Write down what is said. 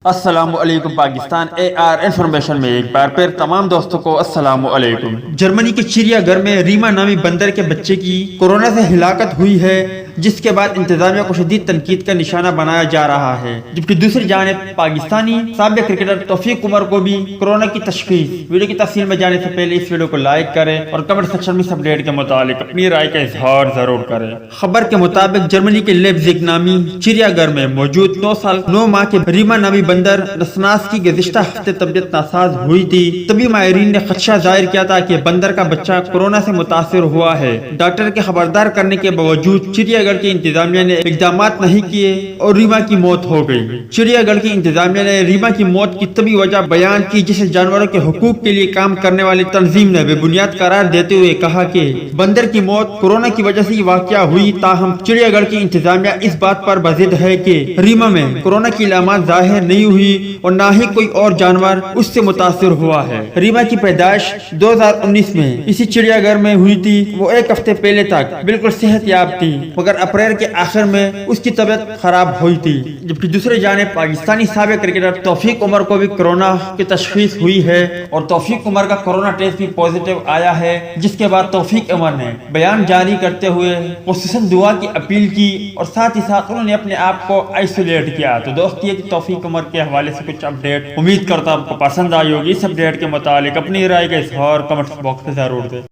السلام علیکم پاکستان اے are information میں ایک بار پھر تمام دوستوں کو السلام علیکم۔ جرمنی کے چڑیا گھر میں ریما نامی بندر کے بچے کی کورونا سے ہلاکت ہوئی ہے، جس کے بعد انتظامیہ کو شدید تنقید کا نشانہ بنایا جا رہا ہے، جبکہ دوسری جانب پاکستانی سابق کرکٹر توفیق عمر کو بھی کورونا کی تشخیص۔ ویڈیو کی تفصیل میں جانے سے پہلے اس ویڈیو کو لائک کریں اور کمنٹ سیکشن میں اس اپڈیٹ کے متعلق اپنی رائے کا اظہار ضرور کریں۔ خبر کے مطابق جرمنی کے لیپزگ نامی چڑیا گھر میں موجود 9 سال 9 ماہ کے ریما نامی بندر نسناس کی گزشتہ ہفتے طبیعت ناساز ہوئی تھی۔ طبی ماہرین نے خدشہ ظاہر کیا تھا کہ بندر کا بچہ کورونا سے متاثر ہوا ہے۔ ڈاکٹر کے خبردار کرنے کے باوجود چڑیا گھر کی انتظامیہ نے اقدامات نہیں کیے اور ریما کی موت ہو گئی۔ چڑیا گھر کی انتظامیہ نے ریما کی موت کی طبی وجہ بیان کی، جسے جانوروں کے حقوق کے لیے کام کرنے والی تنظیم نے بے بنیاد قرار دیتے ہوئے کہا کہ بندر کی موت کورونا کی وجہ سے واقع ہوئی، تاہم چڑیا گھر کی انتظامیہ اس بات پر بضد ہے کہ ریما میں کورونا کی علامات ظاہر نہیں ہوئی اور نہ ہی کوئی اور جانور اس سے متاثر ہوا ہے۔ ریما کی پیدائش 2019 میں اسی چڑیا گھر میں ہوئی تھی۔ وہ ایک ہفتے پہلے تک بالکل صحت یاب تھی، مگر اپریل کے آخر میں اس کی طبیعت خراب ہوئی تھی۔ جبکہ دوسری جانب پاکستانی سابق کرکٹر توفیق عمر کو بھی کورونا کی تشخیص ہوئی ہے اور توفیق عمر کا کورونا ٹیسٹ بھی پازیٹیو آیا ہے، جس کے بعد توفیق عمر نے بیان جاری کرتے ہوئے خصوصاً دعا کی اپیل کی اور ساتھ ہی ساتھ انہوں نے اپنے آپ کو آئسولیٹ کیا۔ تو دوست یہ کہ توفیق عمر کے حوالے سے کچھ اپڈیٹ، امید کرتا ہوں آپ کو پسند آئی ہوگی۔ اس اپڈیٹ کے متعلق اپنی رائے کا اظہار کمنٹ باکس میں ضرور دیں۔